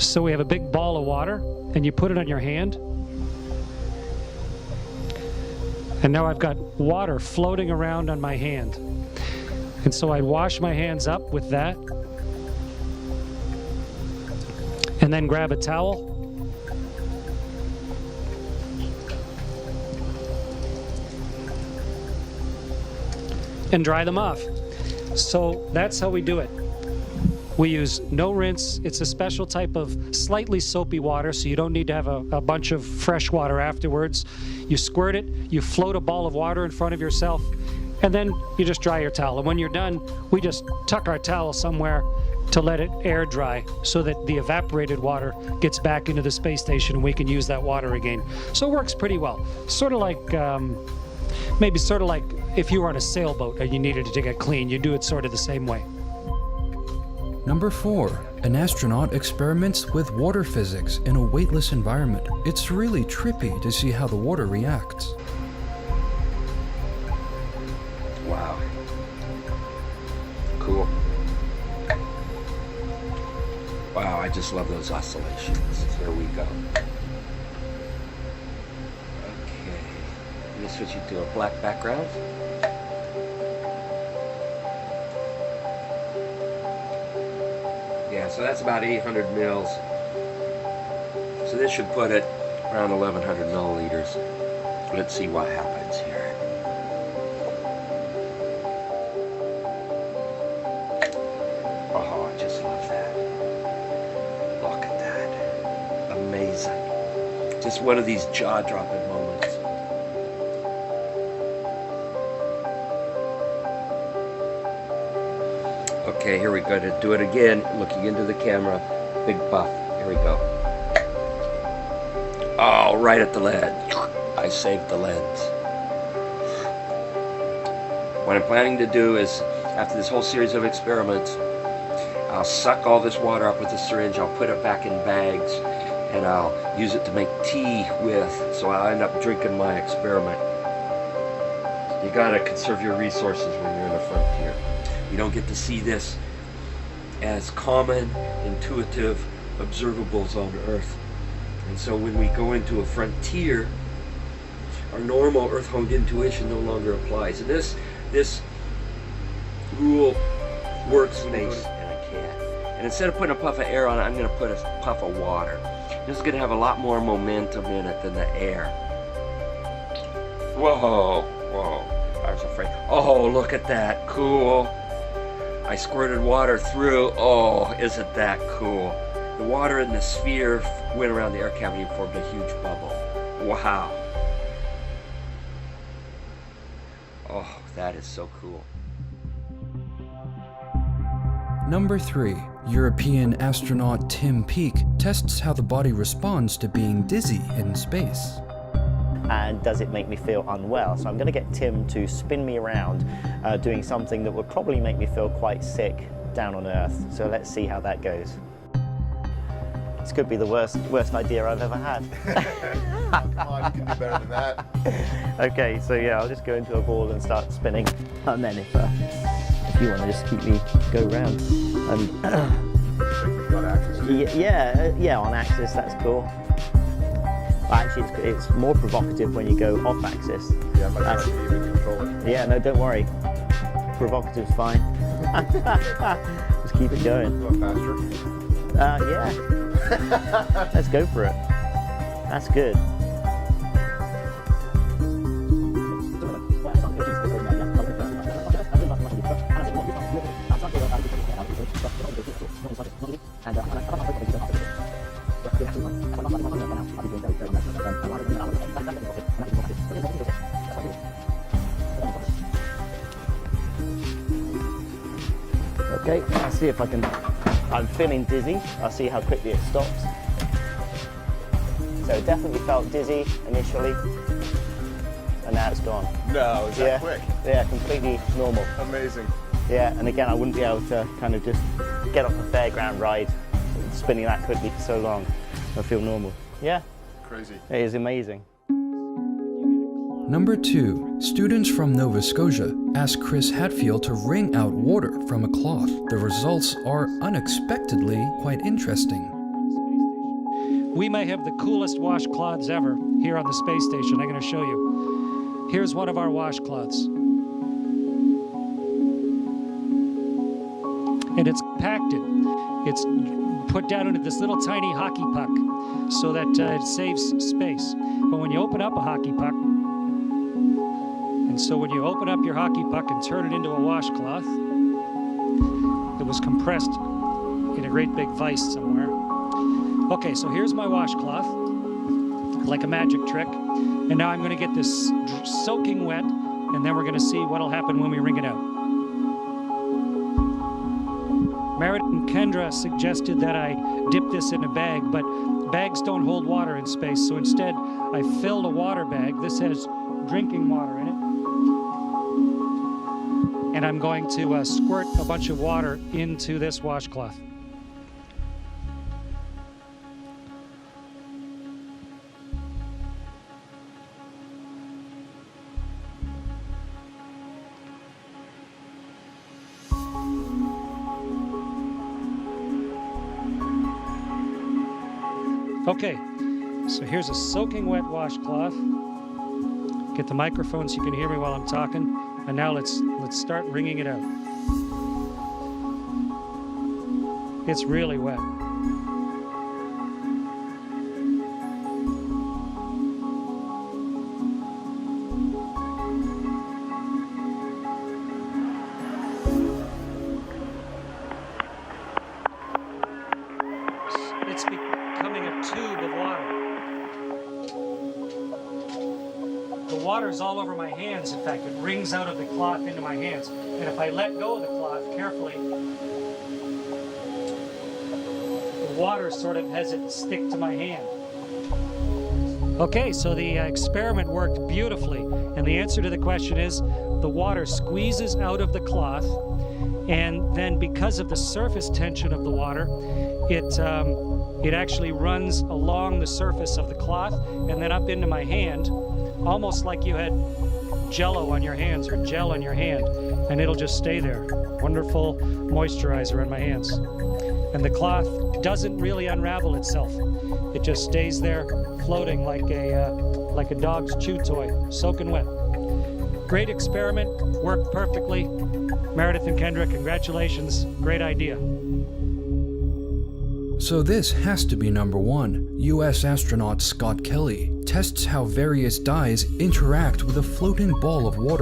So we have a big ball of water, and you put it on your hand. And now I've got water floating around on my hand. And so I wash my hands up with that. And then grab a towel. And dry them off. So that's how we do it. We use no rinse. It's a special type of slightly soapy water, so you don't need to have a bunch of fresh water afterwards. You squirt it, you float a ball of water in front of yourself, and then you just dry your towel. And when you're done, we just tuck our towel somewhere to let it air dry so that the evaporated water gets back into the space station and we can use that water again. So it works pretty well. Sort of like, maybe sort of like if you were on a sailboat and you needed to get clean, you do it sort of the same way. Number 4. An astronaut experiments with water physics in a weightless environment. It's really trippy to see how the water reacts. Wow. Cool. Wow, I just love those oscillations. Here we go. Okay. Let me switch it to a black background. Yeah, so that's about 800 mils. So this should put it around 1100 milliliters. Let's see what happens here. Oh, I just love that. Look at that. Amazing. Just one of these jaw-dropping moments. Okay, here we go to do it again, looking into the camera. Big buff. Here we go. Oh, right at the lens. I saved the lens. What I'm planning to do is, after this whole series of experiments, I'll suck all this water up with a syringe, I'll put it back in bags, and I'll use it to make tea with, so I'll end up drinking my experiment. You gotta conserve your resources when you're in a frontier. You don't get to see this as common, intuitive observables on Earth. And so when we go into a frontier, our normal Earth-honed intuition no longer applies. And this rule works space, and I can't. And instead of putting a puff of air on it, I'm going to put a puff of water. This is going to have a lot more momentum in it than the air. Whoa, whoa, I was afraid. Oh, look at that, cool. I squirted water through. Oh, isn't that cool? The water in the sphere went around the air cavity and formed a huge bubble. Wow. Oh, that is so cool. Number 3. European astronaut Tim Peake tests how the body responds to being dizzy in space. And does it make me feel unwell? So I'm going to get Tim to spin me around doing something that would probably make me feel quite sick down on Earth. So let's see how that goes. This could be the worst idea I've ever had. Come on, you can do better than that. Okay, so yeah, I'll just go into a ball and start spinning. And then if you want to just keep me go round. And On axis. yeah, on axis, that's cool. Actually, it's more provocative when you go off axis. Yeah, I'm not sure if you even control it. Yeah, no, don't worry. Provocative's fine. Just keep it going. Going faster. Yeah. Let's go for it. That's good. Okay, I'll see if I can. I'm feeling dizzy. I'll see how quickly it stops. So it definitely felt dizzy initially, and now it's gone. No, is that quick? Yeah, completely normal. Amazing. Yeah, and again, I wouldn't be able to kind of just get off a fairground ride spinning that quickly for so long. I feel normal. Yeah, Crazy. it is amazing. Number 2. Students from Nova Scotia ask Chris Hadfield to wring out water from a cloth. The results are unexpectedly quite interesting. We may have the coolest washcloths ever here on the space station. I'm going to show you. Here's one of our washcloths. And it's compacted. It's put down into this little tiny hockey puck so that it saves space. But when you open up a hockey puck, and so when you open up your hockey puck and turn it into a washcloth, it was compressed in a great big vise somewhere. Okay, so here's my washcloth, like a magic trick. And now I'm going to get this soaking wet, and then we're going to see what'll happen when we wring it out. Meredith and Kendra suggested that I dip this in a bag, but bags don't hold water in space, so instead I filled a water bag. This has drinking water in it. And I'm going to squirt a bunch of water into this washcloth. Okay, so here's a soaking wet washcloth. Get the microphone so you can hear me while I'm talking. And now let's start wringing it out. It's really wet. It's becoming a tube of water. The water's all over my hands. In fact, it wrings out of the cloth into my hands. And if I let go of the cloth carefully, the water sort of has it stick to my hand. Okay, so the experiment worked beautifully. And the answer to the question is the water squeezes out of the cloth, and then because of the surface tension of the water, it actually runs along the surface of the cloth and then up into my hand, almost like you had Jello on your hands or gel on your hand, and it'll just stay there. Wonderful moisturizer on my hands. And the cloth doesn't really unravel itself. It just stays there floating like a dog's chew toy, soaking wet. Great experiment, worked perfectly. Meredith and Kendra, congratulations. Great idea. So this has to be number 1. U.S. astronaut Scott Kelly tests how various dyes interact with a floating ball of water.